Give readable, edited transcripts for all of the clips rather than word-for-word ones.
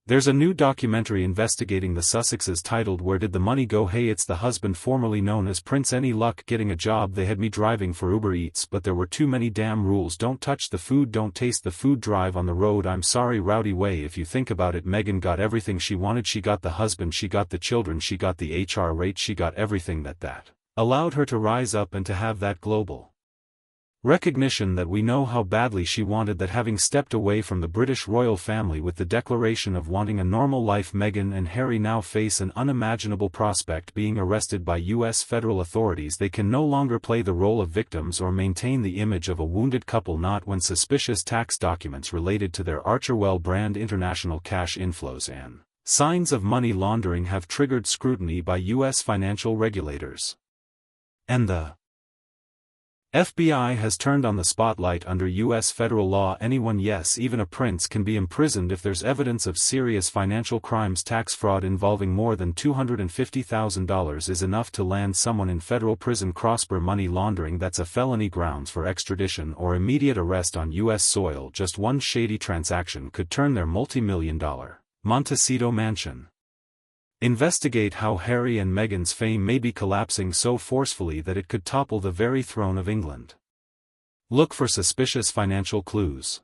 There's a new documentary investigating the Sussexes titled Where Did the Money Go? Hey, it's the husband formerly known as Prince. Any luck getting a job? They had me driving for Uber Eats, but there were too many damn rules. Don't touch the food, don't taste the food, drive on the road. I'm sorry, rowdy way. If you think about it, Meghan got everything she wanted. She got the husband, she got the children, she got the HR rate, she got everything that allowed her to rise up and to have that global recognition that we know how badly she wanted that. Having stepped away from the British royal family with the declaration of wanting a normal life, Meghan and Harry now face an unimaginable prospect: being arrested by US federal authorities. They can no longer play the role of victims or maintain the image of a wounded couple, not when suspicious tax documents related to their Archerwell brand international cash inflows and signs of money laundering have triggered scrutiny by US financial regulators. And the FBI has turned on the spotlight. Under U.S. federal law, anyone, yes, even a prince, can be imprisoned if there's evidence of serious financial crimes. Tax fraud involving more than $250,000 is enough to land someone in federal prison. Cross-border money laundering, that's a felony, grounds for extradition or immediate arrest on U.S. soil. Just one shady transaction could turn their multi-million-dollar Montecito mansion. Investigate how Harry and Meghan's fame may be collapsing so forcefully that it could topple the very throne of England. Look for suspicious financial clues.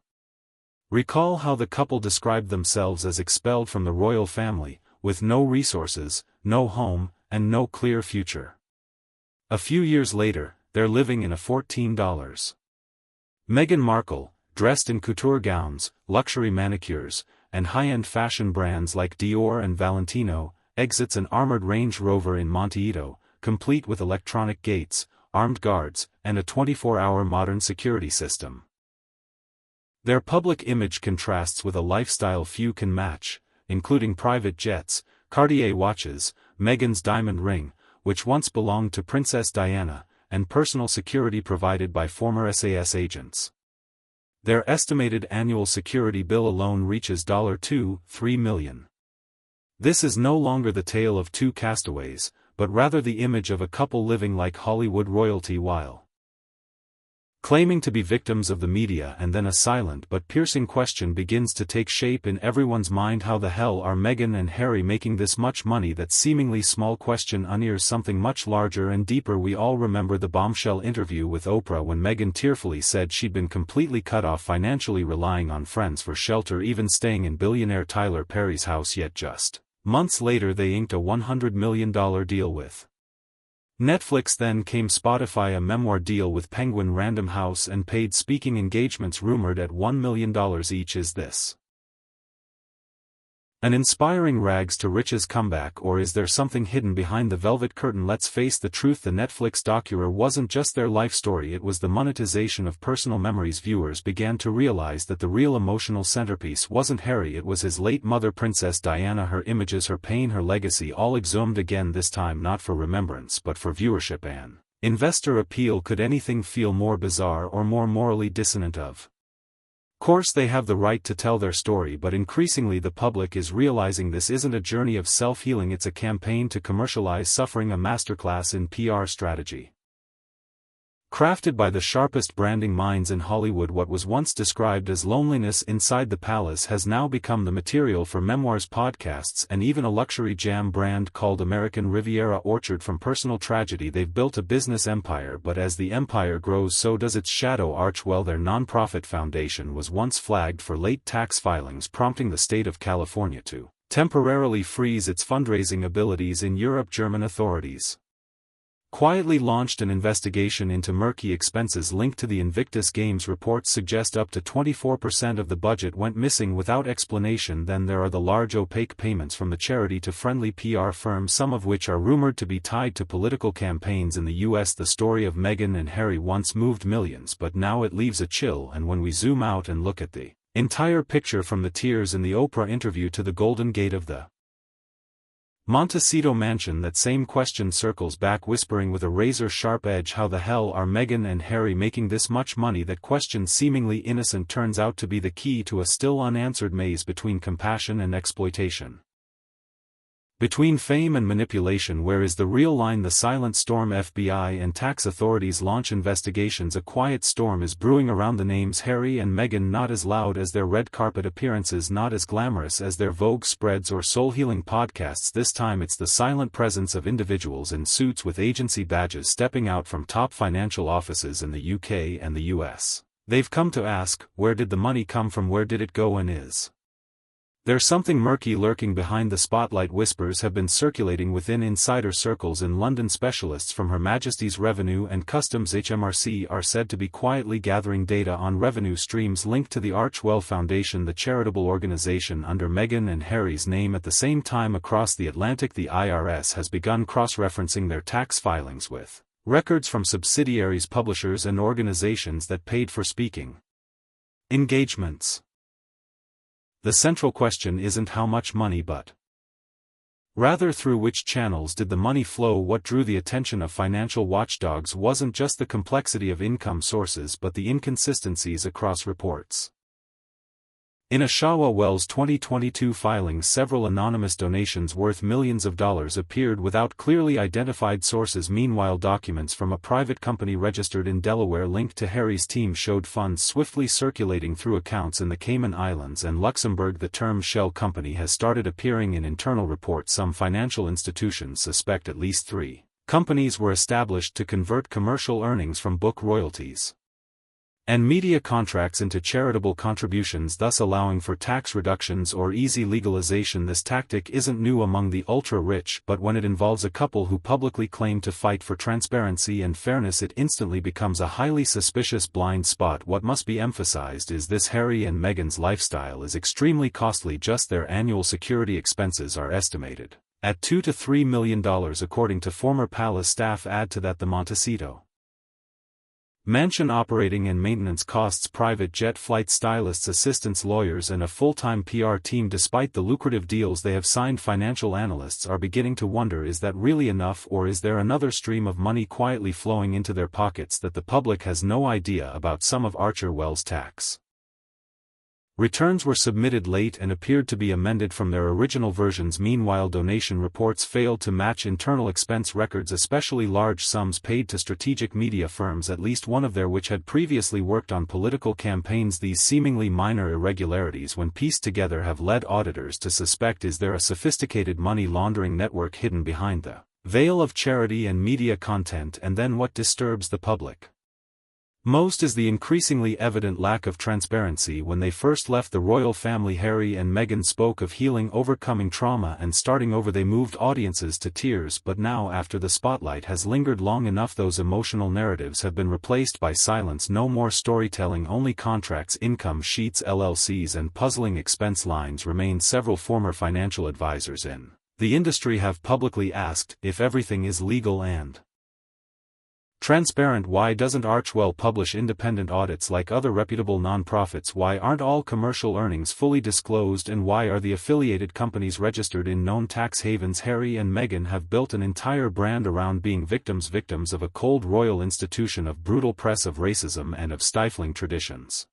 Recall how the couple described themselves as expelled from the royal family, with no resources, no home, and no clear future. A few years later, they're living in a $14. Meghan Markle, dressed in couture gowns, luxury manicures, and high-end fashion brands like Dior and Valentino, exits an armored Range Rover in Montecito, complete with electronic gates, armed guards, and a 24-hour modern security system. Their public image contrasts with a lifestyle few can match, including private jets, Cartier watches, Meghan's diamond ring, which once belonged to Princess Diana, and personal security provided by former SAS agents. Their estimated annual security bill alone reaches $2-3 million. This is no longer the tale of two castaways, but rather the image of a couple living like Hollywood royalty while claiming to be victims of the media. And then a silent but piercing question begins to take shape in everyone's mind: how the hell are Meghan and Harry making this much money? That seemingly small question unears something much larger and deeper. We all remember the bombshell interview with Oprah when Meghan tearfully said she'd been completely cut off financially, relying on friends for shelter, even staying in billionaire Tyler Perry's house. Yet just months later they inked a $100 million deal with Netflix. Then came Spotify, a memoir deal with Penguin Random House, and paid speaking engagements rumored at $1 million each. Is this an inspiring rags to riches comeback, or is there something hidden behind the velvet curtain? Let's face the truth, the Netflix documentary wasn't just their life story, it was the monetization of personal memories. Viewers began to realize that the real emotional centerpiece wasn't Harry, it was his late mother, Princess Diana. Her images, her pain, her legacy, all exhumed again, this time not for remembrance but for viewership and investor appeal. Could anything feel more bizarre or more morally dissonant? Of course they have the right to tell their story, but increasingly the public is realizing this isn't a journey of self-healing, it's a campaign to commercialize suffering, a masterclass in PR strategy. Crafted by the sharpest branding minds in Hollywood, what was once described as loneliness inside the palace has now become the material for memoirs, podcasts, and even a luxury jam brand called American Riviera Orchard. From personal tragedy they've built a business empire, but as the empire grows so does its shadow. Archwell, their nonprofit foundation, was once flagged for late tax filings, prompting the state of California to temporarily freeze its fundraising abilities in Europe. German authorities quietly launched an investigation into murky expenses linked to the Invictus Games. Reports suggest up to 24% of the budget went missing without explanation. Then there are the large opaque payments from the charity to friendly PR firms, some of which are rumored to be tied to political campaigns in the US. The story of Meghan and Harry once moved millions, but now it leaves a chill. And when we zoom out and look at the entire picture, from the tears in the Oprah interview to the Golden Gate of the Montecito mansion, that same question circles back, whispering with a razor-sharp edge: how the hell are Meghan and Harry making this much money? That question, seemingly innocent, turns out to be the key to a still unanswered maze between compassion and exploitation. Between fame and manipulation, where is the real line? The silent storm. FBI and tax authorities launch investigations. A quiet storm is brewing around the names Harry and Meghan. Not as loud as their red carpet appearances, not as glamorous as their Vogue spreads or soul-healing podcasts. This time it's the silent presence of individuals in suits with agency badges stepping out from top financial offices in the UK and the US. They've come to ask, where did the money come from? Where did it go? And is there's something murky lurking behind the spotlight? Whispers have been circulating within insider circles in London. Specialists from Her Majesty's Revenue and Customs (HMRC) are said to be quietly gathering data on revenue streams linked to the Archewell Foundation, the charitable organization under Meghan and Harry's name. At the same time, across the Atlantic, the IRS has begun cross-referencing their tax filings with records from subsidiaries, publishers and organizations that paid for speaking engagements. The central question isn't how much money, but rather through which channels did the money flow. What drew the attention of financial watchdogs wasn't just the complexity of income sources but the inconsistencies across reports. In a Shawwa Wells 2022 filing, several anonymous donations worth millions of dollars appeared without clearly identified sources. Meanwhile, documents from a private company registered in Delaware linked to Harry's team showed funds swiftly circulating through accounts in the Cayman Islands and Luxembourg. The term shell company has started appearing in internal reports. Some financial institutions suspect at least 3 companies were established to convert commercial earnings from book royalties and media contracts into charitable contributions, thus allowing for tax reductions or easy legalization. This tactic isn't new among the ultra-rich, but when it involves a couple who publicly claim to fight for transparency and fairness, it instantly becomes a highly suspicious blind spot. What must be emphasized is this: Harry and Meghan's lifestyle is extremely costly. Just their annual security expenses are estimated at $2 to $3 million according to former palace staff. Add to that the Montecito mansion operating and maintenance costs, private jet flight stylists, assistants, lawyers and a full-time PR team. Despite the lucrative deals they have signed, financial analysts are beginning to wonder, is that really enough, or is there another stream of money quietly flowing into their pockets that the public has no idea about? Some of Archewell's tax returns were submitted late and appeared to be amended from their original versions. Meanwhile, donation reports failed to match internal expense records, especially large sums paid to strategic media firms, at least one of their which had previously worked on political campaigns. These seemingly minor irregularities, when pieced together, have led auditors to suspect, is there a sophisticated money laundering network hidden behind the veil of charity and media content? And then what disturbs the public most is the increasingly evident lack of transparency. When they first left the royal family, Harry and Meghan spoke of healing, overcoming trauma and starting over. They moved audiences to tears, but now, after the spotlight has lingered long enough, those emotional narratives have been replaced by silence. No more storytelling, only contracts, income sheets, LLCs and puzzling expense lines remain. Several former financial advisors in the industry have publicly asked, if everything is legal and transparent, why doesn't Archewell publish independent audits like other reputable nonprofits? Why aren't all commercial earnings fully disclosed, and why are the affiliated companies registered in known tax havens? Harry and Meghan have built an entire brand around being victims of a cold royal institution, of brutal press, of racism and of stifling traditions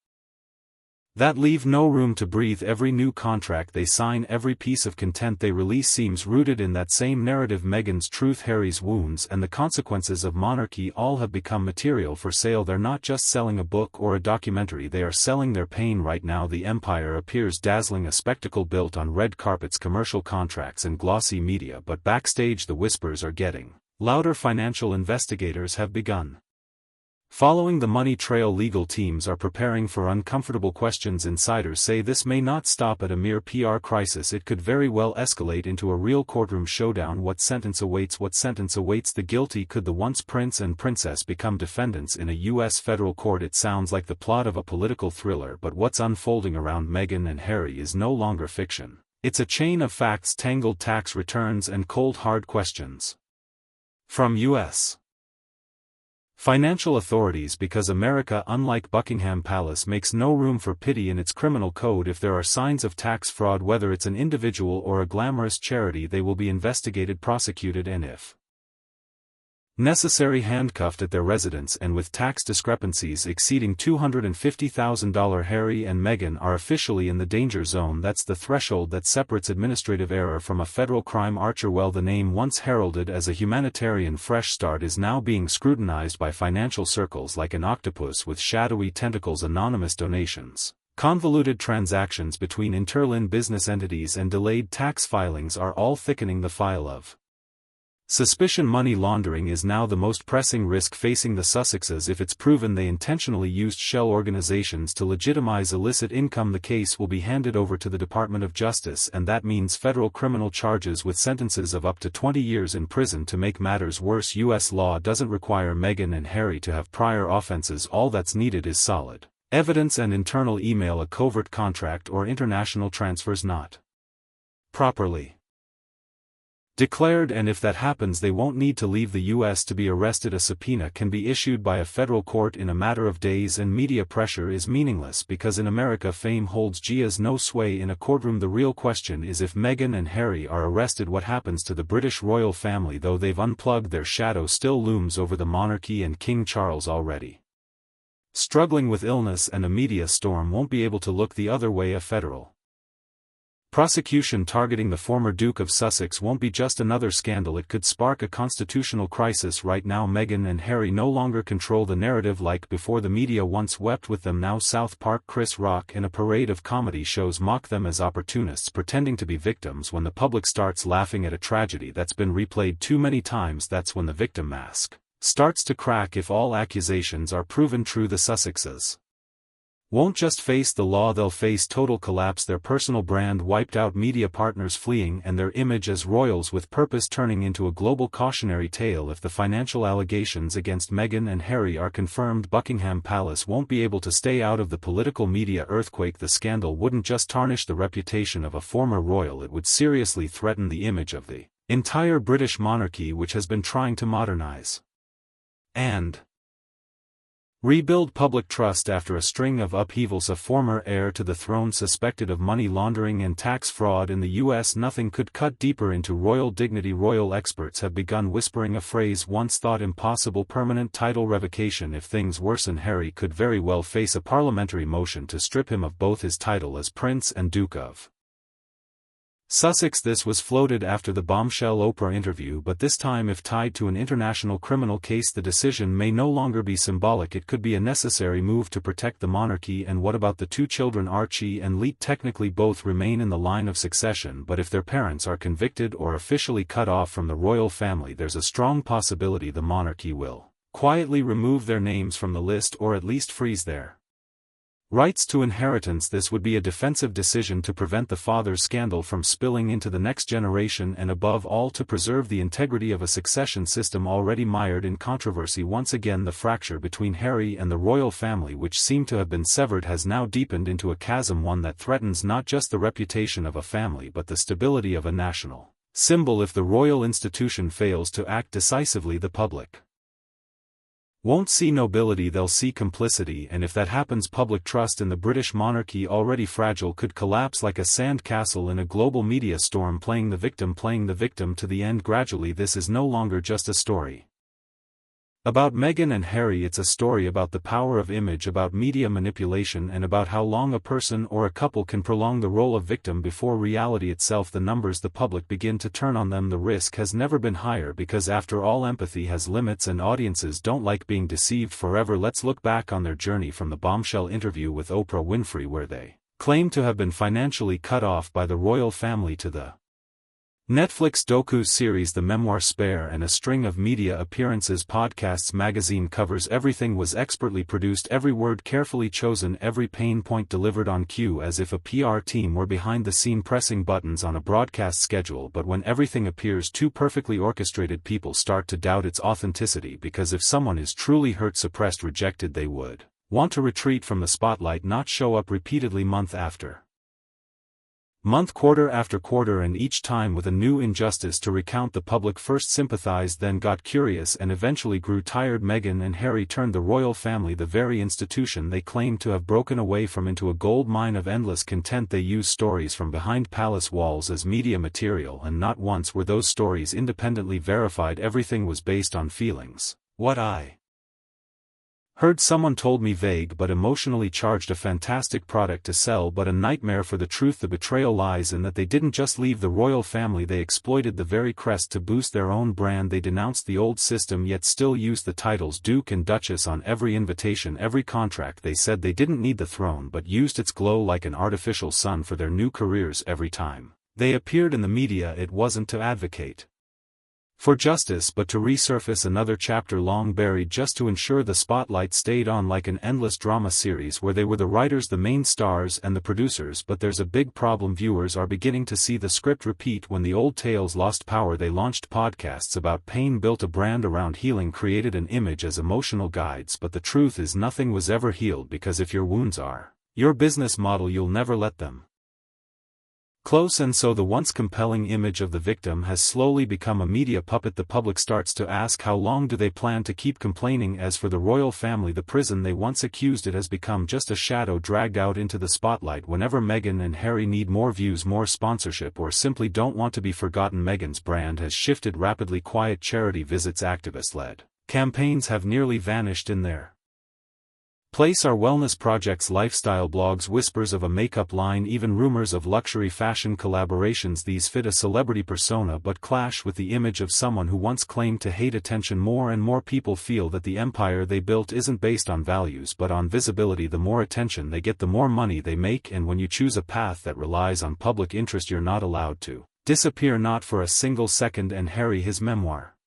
that leave no room to breathe. Every new contract they sign, every piece of content they release seems rooted in that same narrative. Meghan's truth, Harry's wounds and the consequences of monarchy all have become material for sale. They're not just selling a book or a documentary, they are selling their pain. Right now the empire appears dazzling, a spectacle built on red carpets, commercial contracts and glossy media, but backstage the whispers are getting louder. Financial investigators have begun following the money trail. Legal teams are preparing for uncomfortable questions. Insiders say this may not stop at a mere PR crisis, it could very well escalate into a real courtroom showdown. What sentence awaits? What sentence awaits the guilty? Could the once prince and princess become defendants in a U.S. federal court? It sounds like the plot of a political thriller, but what's unfolding around Meghan and Harry is no longer fiction. It's a chain of facts, tangled tax returns and cold hard questions from U.S. financial authorities, because America, unlike Buckingham Palace, makes no room for pity in its criminal code. If there are signs of tax fraud, whether it's an individual or a glamorous charity, they will be investigated, prosecuted, and if necessary handcuffed at their residence and with tax discrepancies exceeding $250,000. Harry and Meghan are officially in the danger zone. That's the threshold that separates administrative error from a federal crime. Well, the name once heralded as a humanitarian fresh start is now being scrutinized by financial circles like an octopus with shadowy tentacles. Anonymous donations, convoluted transactions between interlinked business entities and delayed tax filings are all thickening the file of suspicion. Money laundering is now the most pressing risk facing the Sussexes. If it's proven they intentionally used shell organizations to legitimize illicit income, the case will be handed over to the Department of Justice, and that means federal criminal charges with sentences of up to 20 years in prison. To make matters worse, U.S. law doesn't require Meghan and Harry to have prior offenses. All that's needed is solid evidence and internal email, a covert contract, or international transfers not properly declared, and if that happens they won't need to leave the U.S. to be arrested. A subpoena can be issued by a federal court in a matter of days, and media pressure is meaningless because in America fame holds no sway in a courtroom. The real question is, if Meghan and Harry are arrested, what happens to the British royal family? Though they've unplugged, their shadow still looms over the monarchy, and King Charles, already struggling with illness and a media storm, won't be able to look the other way. A federal prosecution targeting the former Duke of Sussex won't be just another scandal, it could spark a constitutional crisis. Right now Meghan and Harry no longer control the narrative like before. The media once wept with them, now South Park, Chris Rock and a parade of comedy shows mock them as opportunists pretending to be victims. When the public starts laughing at a tragedy that's been replayed too many times, that's when the victim mask starts to crack. If all accusations are proven true, the Sussexes won't just face the law, they'll face total collapse, their personal brand wiped out, media partners fleeing, and their image as royals with purpose turning into a global cautionary tale. If the financial allegations against Meghan and Harry are confirmed, Buckingham Palace won't be able to stay out of the political media earthquake. The scandal wouldn't just tarnish the reputation of a former royal, it would seriously threaten the image of the entire British monarchy, which has been trying to modernize and rebuild public trust after a string of upheavals. A former heir to the throne suspected of money laundering and tax fraud in the U.S. Nothing could cut deeper into royal dignity. Royal experts have begun whispering a phrase once thought impossible: permanent title revocation. If things worsen, Harry could very well face a parliamentary motion to strip him of both his title as Prince and Duke of Sussex. This was floated after the bombshell Oprah interview, but this time, if tied to an international criminal case, the decision may no longer be symbolic, it could be a necessary move to protect the monarchy. And what about the two children, Archie and Leet? Technically both remain in the line of succession, but if their parents are convicted or officially cut off from the royal family, there's a strong possibility the monarchy will quietly remove their names from the list, or at least freeze their rights to inheritance. This would be a defensive decision to prevent the father's scandal from spilling into the next generation, and above all to preserve the integrity of a succession system already mired in controversy. Once again, the fracture between Harry and the royal family, which seemed to have been severed, has now deepened into a chasm, one that threatens not just the reputation of a family but the stability of a national symbol. If the royal institution fails to act decisively, the public won't see nobility, they'll see complicity, and if that happens, public trust in the British monarchy, already fragile, could collapse like a sand castle in a global media storm. Playing the victim to the end. Gradually, this is no longer just a story about Meghan and Harry, it's a story about the power of image, about media manipulation, and about how long a person or a couple can prolong the role of victim before reality itself, the numbers the public begin to turn on them. The risk has never been higher because, after all, empathy has limits and audiences don't like being deceived forever. Let's look back on their journey from the bombshell interview with Oprah Winfrey, where they claimed to have been financially cut off by the royal family, to the Netflix docu-series The Memoir Spare, and a string of media appearances, podcasts, magazine covers. Everything was expertly produced, every word carefully chosen, every pain point delivered on cue, as if a PR team were behind the scene pressing buttons on a broadcast schedule. But when everything appears too perfectly orchestrated, people start to doubt its authenticity, because if someone is truly hurt, suppressed, rejected, they would want to retreat from the spotlight, not show up repeatedly month after month, quarter after quarter, and each time with a new injustice to recount. The public first sympathized, then got curious, and eventually grew tired. Meghan and Harry turned the royal family, the very institution they claimed to have broken away from, into a gold mine of endless content. They used stories from behind palace walls as media material, and not once were those stories independently verified. Everything was based on feelings. What I heard, someone told me, vague but emotionally charged, a fantastic product to sell but a nightmare for the truth. The betrayal lies in that they didn't just leave the royal family, they exploited the very crest to boost their own brand. They denounced the old system yet still used the titles Duke and Duchess on every invitation, every contract. They said they didn't need the throne but used its glow like an artificial sun for their new careers. Every time they appeared in the media, it wasn't to advocate for justice but to resurface another chapter long buried, just to ensure the spotlight stayed on, like an endless drama series where they were the writers, the main stars, and the producers. But there's a big problem: viewers are beginning to see the script repeat. When the old tales lost power, they launched podcasts about pain, built a brand around healing, created an image as emotional guides. But the truth is, nothing was ever healed, because if your wounds are your business model, you'll never let them close. And so the once compelling image of the victim has slowly become a media puppet. The public starts to ask, how long do they plan to keep complaining? As for the royal family, the prison they once accused, it has become just a shadow dragged out into the spotlight whenever Meghan and Harry need more views, more sponsorship, or simply don't want to be forgotten. Meghan's brand has shifted rapidly. Quiet charity visits, activist-led campaigns have nearly vanished in their place are wellness projects, lifestyle blogs, whispers of a makeup line, even rumors of luxury fashion collaborations. These fit a celebrity persona but clash with the image of someone who once claimed to hate attention. More and more people feel that the empire they built isn't based on values but on visibility. The more attention they get, the more money they make, and when you choose a path that relies on public interest, you're not allowed to disappear, not for a single second. And Harry, his memoir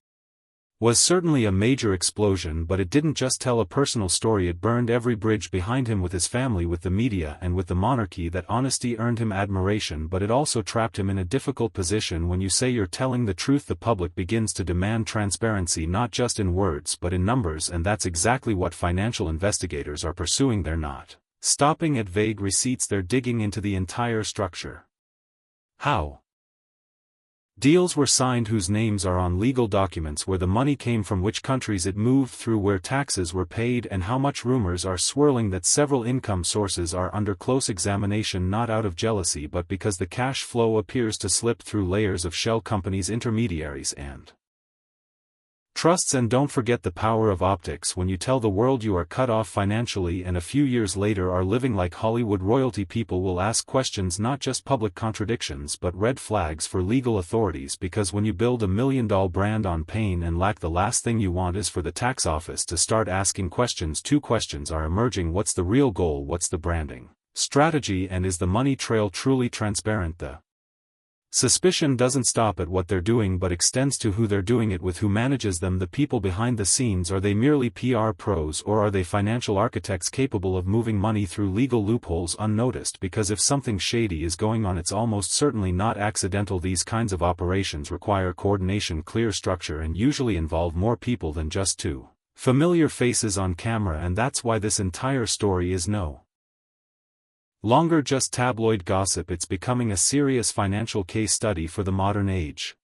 was certainly a major explosion, but it didn't just tell a personal story, it burned every bridge behind him, with his family, with the media, and with the monarchy. That honesty earned him admiration, but it also trapped him in a difficult position. When you say you're telling the truth, the public begins to demand transparency, not just in words but in numbers, and that's exactly what financial investigators are pursuing. They're not stopping at vague receipts, they're digging into the entire structure. How deals were signed, whose names are on legal documents, where the money came from, which countries it moved through, where taxes were paid, and how much. Rumors are swirling that several income sources are under close examination, not out of jealousy but because the cash flow appears to slip through layers of shell companies, intermediaries, and trusts. And don't forget the power of optics. When you tell the world you are cut off financially and a few years later are living like Hollywood royalty, people will ask questions, not just public contradictions but red flags for legal authorities. Because when you build $1 million brand on pain and lack, the last thing you want is for the tax office to start asking questions. Two questions are emerging: what's the real goal, what's the branding strategy, and is the money trail truly transparent? The suspicion doesn't stop at what they're doing but extends to who they're doing it with, who manages them, the people behind the scenes. Are they merely PR pros, or are they financial architects capable of moving money through legal loopholes unnoticed? Because if something shady is going on, it's almost certainly not accidental. These kinds of operations require coordination, clear structure, and usually involve more people than just two familiar faces on camera. And that's why this entire story is no longer just tabloid gossip. It's becoming a serious financial case study for the modern age.